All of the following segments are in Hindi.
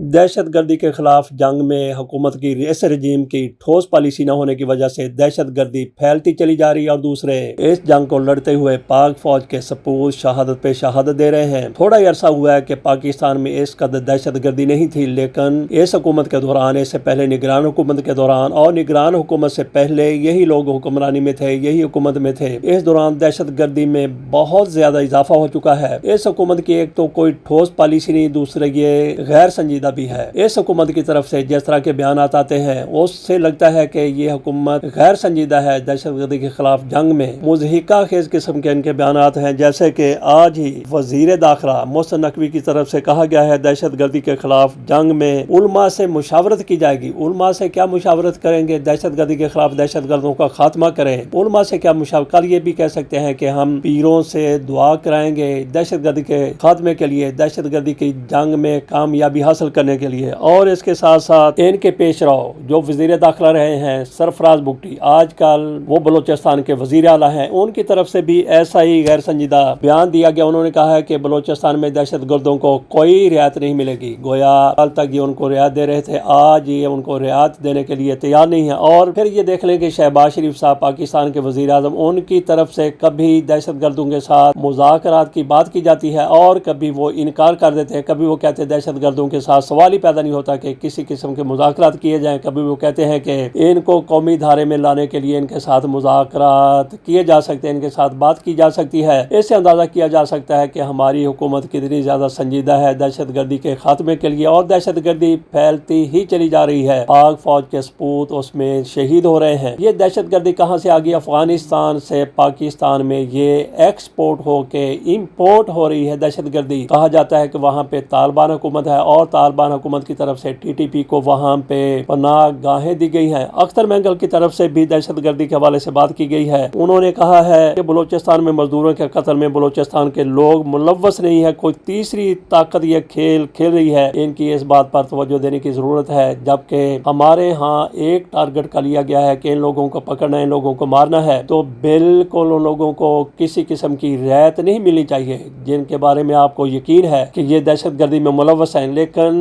दहशत गर्दी के खिलाफ जंग में हुकूमत की इस रजीम की ठोस पॉलिसी न होने की वजह से दहशत गर्दी फैलती चली जा रही है और दूसरे इस जंग को लड़ते हुए पाक फौज के सपूत शहादत पे शहादत दे रहे हैं। थोड़ा ही अरसा हुआ है कि पाकिस्तान में इस कदर दहशत गर्दी नहीं थी, लेकिन इस हुकूमत के दौरान, इससे पहले निगरान हुकूमत के दौरान और निगरान हुकूमत से पहले यही लोग हुक्मरानी में थे, यही हुकूमत में थे। इस दौरान दहशत गर्दी में बहुत ज्यादा इजाफा हो चुका है। इस हुकूमत की एक तो कोई ठोस पॉलिसी नहीं, दूसरे ये गैर संजीदा भी है। इस हुकूमत की तरफ से जिस तरह के बयान आते हैं उससे लगता है कि ये हुकूमत गैर संजीदा है। दहशतगर्दी के खिलाफ जंग में मुज़हिका खेज किस्म के इनके बयान हैं, जैसे कि आज ही वजीर दाखिला मोहसिन नकवी की तरफ से कहा गया है दहशतगर्दी के खिलाफ जंग में उलमा से मुशावरत की जाएगी। उलमा से क्या मुशावरत करेंगे? दहशतगर्दी के खिलाफ दहशतगर्दों का खात्मा करें। उलमा से क्या मुशावरत? कल ये भी कह सकते हैं कि हम पीरों से दुआ कराएंगे दहशतगर्दी के खात्मे के लिए, दहशतगर्दी की जंग में कामयाबी हासिल करने के लिए। और इसके साथ साथ इनके पेश रहो जो वजीर दाखिला रहे हैं सरफराज बुगटी, आजकल वो बलोचिस्तान के वजीर आला हैं, उनकी तरफ से भी ऐसा ही गैर संजीदा बयान दिया गया। उन्होंने कहा है कि बलोचिस्तान में दहशत गर्दों को कोई रियायत नहीं मिलेगी। गोया कल तक ये उनको रियायत दे रहे थे, आज ये उनको रियायत देने के लिए तैयार नहीं है। और फिर ये देख लें कि शहबाज शरीफ साहब पाकिस्तान के वजीर आजम, उनकी तरफ से कभी दहशत गर्दों के साथ मुज़ाकरात की बात की जाती है और कभी वो इनकार कर देते हैं। कभी वो कहते हैं दहशत गर्दों के साथ सवाल ही पैदा नहीं होता कि किसी किस्म के मुज़ाकरात किए जाएं। कभी वो कहते हैं कि इनको कौमी धारे में लाने के लिए इनके साथ मुज़ाकरात किए जा सकते हैं, इनके साथ बात की जा सकती है। इससे अंदाजा किया जा सकता है कि हमारी हुकूमत कितनी ज्यादा संजीदा है दहशत गर्दी के खात्मे के लिए। और दहशत गर्दी फैलती ही चली जा रही है। पाक फौज के सपूत उसमें शहीद हो रहे हैं। ये दहशत गर्दी कहाँ से आ गई? अफगानिस्तान से पाकिस्तान में ये एक्सपोर्ट होके इम्पोर्ट हो रही है दहशत गर्दी। कहा जाता है कि वहाँ पे तालिबान हुकूमत है और तालिबान हुकूमत की तरफ से TTP को वहाँ पे पनाह गाहें दी गई हैं। अख्तर मेंगल की तरफ से भी दहशत गर्दी के हवाले से बात की गई है। उन्होंने कहा है कि बलोचिस्तान में मजदूरों के कत्ल में बलोचिस्तान के लोग मुलव्वस नहीं है, कोई तीसरी ताकत ये खेल खेल रही है। इनकी इस बात पर तवज्जो देने की जरूरत है। जबकि हमारे यहाँ एक टारगेट कर लिया गया है कि इन लोगों को पकड़ना है, इन लोगों को मारना है, तो बिल्कुल उन लोगों को किसी किस्म की रियायत नहीं मिलनी चाहिए जिनके बारे में आपको यकीन है कि ये दहशत गर्दी में मुलव्वस हैं। लेकिन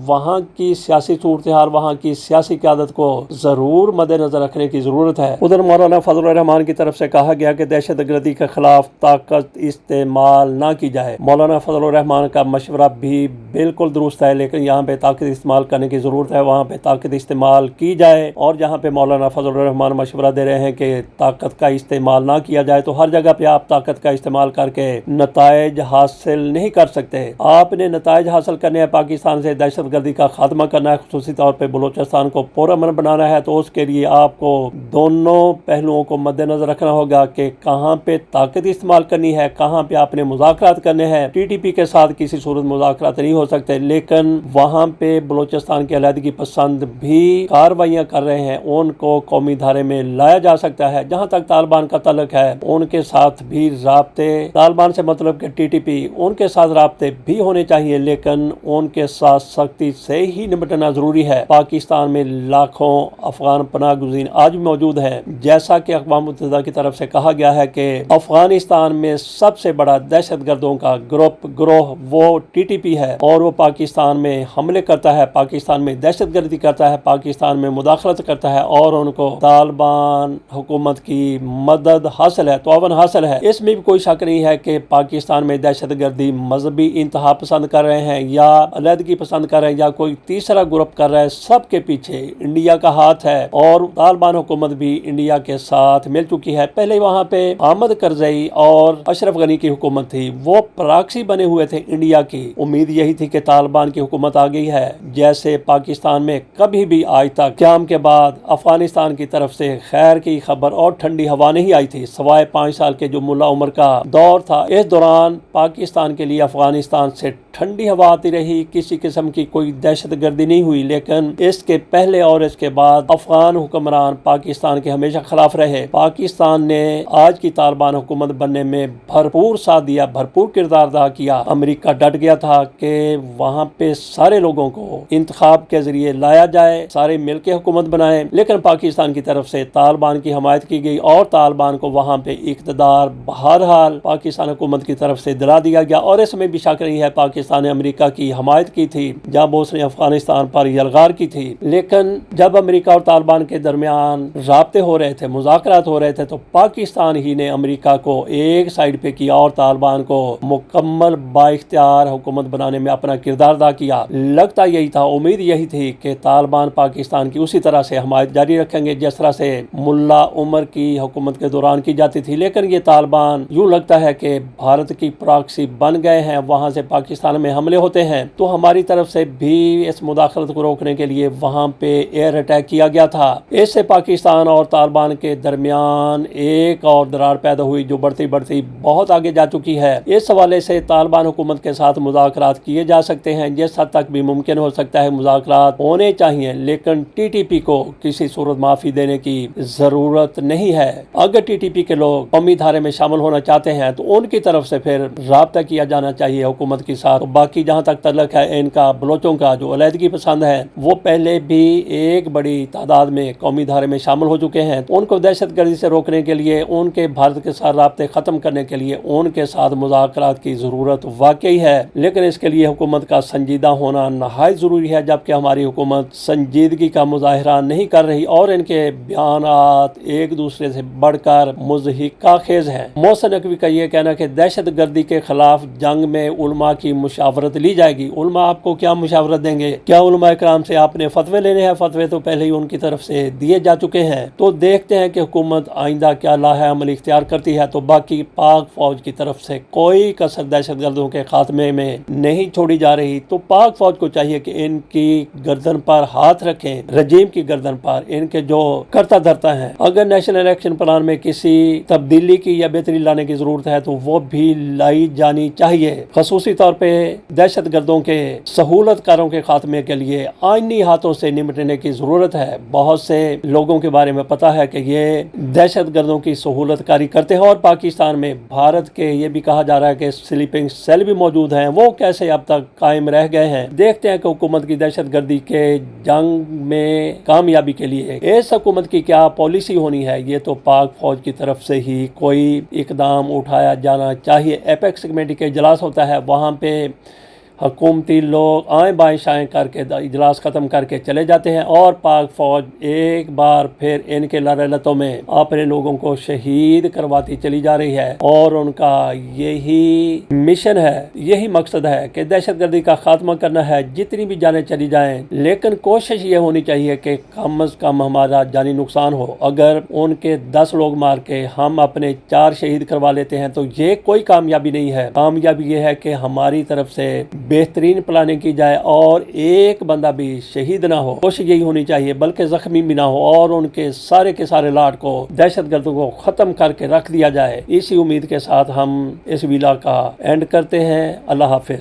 वहाँ की सियासी सूरत हाल, वहाँ की सियासी क़यादत को जरूर मद्देनजर रखने की जरूरत है। उधर मौलाना फजलुर रहमान की तरफ से कहा गया कि दहशत गर्दी के खिलाफ ताकत इस्तेमाल ना की जाए। मौलाना फजलुर रहमान का मशवरा भी बिल्कुल दुरुस्त है, लेकिन यहाँ पे ताकत इस्तेमाल करने की जरूरत है, वहाँ पे ताकत इस्तेमाल की जाए। और जहाँ पे मौलाना फजलुर रहमान मशवरा दे रहे हैं कि ताकत का इस्तेमाल ना किया जाए, तो हर जगह पे आप ताकत का इस्तेमाल करके नताइज हासिल नहीं कर सकते। आपने नताइज हासिल करने हैं, पाकिस्तान से दहशत गर्दी का खात्मा करना है, खुसूसी तौर पर बलोचिस्तान को पुरअमन बनाना है, तो उसके लिए आपको दोनों पहलुओं को मद्देनजर रखना होगा कि कहाँ पे ताकत इस्तेमाल करनी है, कहाँ पे आपने मुज़ाकरात करने हैं। TTP के साथ किसी सूरत मुज़ाकरात नहीं हो सकते, लेकिन वहाँ पे बलोचिस्तान की अलहदगी पसंद भी कार्रवाइयाँ कर रहे हैं, उनको कौमी धारे में लाया जा सकता है। जहाँ तक तालिबान का तल्लुक है, उनके साथ भी राब्ते, तालिबान से मतलब कि TTP, उनके साथ राब्ते भी होने चाहिए, लेकिन उनके साथ सख्ती से ही निपटना जरूरी है। पाकिस्तान में लाखों अफगान पनाह गुज़ीर आज भी मौजूद है। जैसा कि अक़वाम मुत्तहिदा की तरफ से कहा गया है कि अफगानिस्तान में सबसे बड़ा दहशत गर्दों का ग्रोह वो TTP है और वो पाकिस्तान में हमले करता है, पाकिस्तान में दहशत गर्दी करता है, पाकिस्तान में मुदाखलत करता है और उनको तालिबान हुकूमत की मदद हासिल है, तआवन हासिल है। इसमें भी कोई शक नहीं है कि पाकिस्तान में दहशत गर्दी मजहबी इंतहा पसंद कर रहे हैं या अलहदगी पसंद कर रहे हैं या कोई तीसरा ग्रुप कर रहा है। सबके पीछे इंडिया का हाथ है और तालिबान हुकूमत भी इंडिया के साथ मिल चुकी है। पहले वहाँ पे अहमद करजई और अशरफ गनी की हुकूमत थी, वो प्रॉक्सी बने हुए थे इंडिया की। उम्मीद यही थी कि तालिबान की हुकूमत आ गई है। जैसे पाकिस्तान में कभी भी आज तक क़याम के बाद अफगानिस्तान की तरफ से खैर की खबर और ठंडी हवा नहीं आई थी, सवाए 5 साल के जो मुल्ला उमर का दौर था। इस दौरान पाकिस्तान के लिए अफगानिस्तान से ठंडी हवा आती रही, किसी किस्म की कोई दहशत गर्दी नहीं हुई। लेकिन इसके पहले और इसके बाद अफगान हुक्मरान पाकिस्तान के हमेशा खिलाफ रहे। पाकिस्तान ने आज की तालिबान हुकूमत बनने में भरपूर साथ दिया, भरपूर किरदार अदा किया। अमेरिका डट गया था कि वहाँ पे सारे लोगों को इंतखाब के जरिए लाया जाए, सारे मिलकर हुकूमत बनाए, लेकिन पाकिस्तान की तरफ से तालिबान की हमायत की गई और तालिबान को वहाँ पे इक़्तिदार बहरहाल पाकिस्तान हुकूमत की तरफ से दिला दिया गया। और इसमें भी शक नहीं है, पाकिस्तान ने अमेरिका की हमायत की थी जब उसने अफगानिस्तान पर यलगार की थी। लेकिन जब अमेरिका और तालिबान के दरमियान राब्ते हो रहे थे, मुज़ाकरात हो रहे थे, तो पाकिस्तान ही ने अमेरिका को एक साइड पे किया और तालिबान को मुकम्मल बाइख्तियार हुकूमत बनाने में अपना किरदार अदा किया। लगता यही था, उम्मीद यही थी कि तालिबान पाकिस्तान की उसी तरह से हमायत जारी रखेंगे जिस तरह से मुल्ला उमर की हुकूमत के दौरान की जाती थी। लेकिन ये तालिबान यूँ लगता है कि भारत की प्रॉक्सी बन गए हैं, वहाँ से पाकिस्तान में हमले होते हैं, तो हमारी तरफ से भी इस मुदाखलत को रोकने के लिए वहाँ पे एयर अटैक किया गया था। इससे पाकिस्तान और तालिबान के दरमियान एक और दरार पैदा हुई जो बढ़ती बढ़ती बहुत आगे जा चुकी है। इस हवाले से तालिबान हुकूमत के साथ मुज़ाकरात किए जा सकते हैं, जिस हद तक भी मुमकिन हो सकता है मुज़ाकरात होने चाहिए, लेकिन टीटीपी को किसी सूरत माफी देने की जरूरत नहीं है। अगर टीटीपी के लोग कौमी धारे में शामिल होना चाहते हैं तो उनकी तरफ से फिर राब्ता किया जाना चाहिए हुकूमत के साथ। बाकी जहाँ तक तल्लक है इनका बलोचों का जो अलहदगी पसंद है, वो पहले भी एक बड़ी तादाद में कौमी धारे में शामिल हो चुके हैं। उनको दहशतगर्दी से रोकने के लिए, उनके भारत के साथ राब्ते खत्म करने के लिए उनके साथ मुज़ाकरात की जरूरत वाकई है, लेकिन इसके लिए हुकूमत का संजीदा होना नहायत जरूरी है। जबकि हमारी हुकूमत संजीदगी का मुजाहिरा नहीं कर रही और इनके बयानात एक दूसरे से बढ़कर मुज़हिका खेज हैं। मोहसिन नकवी का यह कहना कि दहशतगर्दी के खिलाफ जंग में उलमा की मुशावरत ली जाएगी। उलमा आपको क्या मुशावरत देंगे? क्या उलमा इकराम से आपने फतवे लेने हैं? फतवे तो पहले ही उनकी तरफ से दिए जा चुके हैं। तो देखते हैं कि हुकूमत आइंदा क्या लाहा अमल इख्तियार करती है। तो बाकी पाक फौज की तरफ से कोई कसर दहशतगर्दों के खात्मे में नहीं छोड़ी जा रही। तो पाक फौज को चाहिए कि इनकी गर्दन पर हाथ रखें, रजीम की गर्दन पर, इनके जो करता धरता है। अगर नेशनल एक्शन प्लान में किसी तब्दीली की या बेहतरी लाने की जरूरत है तो वो भी लाई जानी चाहिए। खसूसी तौर पे दहशतगर्दों के सहूलतकारों के खात्मे के लिए आईनी हाथों से निपटने की जरूरत है। बहुत से लोगों के बारे में पता है कि ये दहशतगर्दों की सहूलतकारी करते हैं और पाकिस्तान में भारत के ये भी कहा जा रहा है कि स्लीपिंग सेल भी मौजूद हैं। वो कैसे अब तक कायम रह गए हैं? देखते हैं कि हुकूमत की दहशतगर्दी के जंग में कामयाबी के लिए इस हुकूमत की क्या पॉलिसी होनी है, ये तो पाक फौज की तरफ से ही कोई इकदाम उठाया जाना चाहिए। एपेक्स कमेटी के इजलास होता है, वहाँ पे हुकूमती लोग आए बाएं शाएं करके इजलास ख़त्म करके चले जाते हैं और पाक फौज एक बार फिर इनके लड़ाई में अपने लोगों को शहीद करवाती चली जा रही है। और उनका यही मिशन है, यही मकसद है कि दहशतगर्दी का खात्मा करना है, जितनी भी जानें चली जाएं। लेकिन कोशिश ये होनी चाहिए कि कम अज़ कम हमारा जानी नुकसान हो। अगर उनके 10 लोग मार के हम अपने 4 शहीद करवा लेते हैं तो ये कोई कामयाबी नहीं है। कामयाबी ये है कि हमारी तरफ से बेहतरीन प्लानिंग की जाए और एक बंदा भी शहीद ना हो। कोशिश यही होनी चाहिए, बल्कि जख्मी भी ना हो, और उनके सारे के सारे लाट को दहशतगर्दों को खत्म करके रख दिया जाए। इसी उम्मीद के साथ हम इस विला का एंड करते हैं। अल्लाह हाफिज।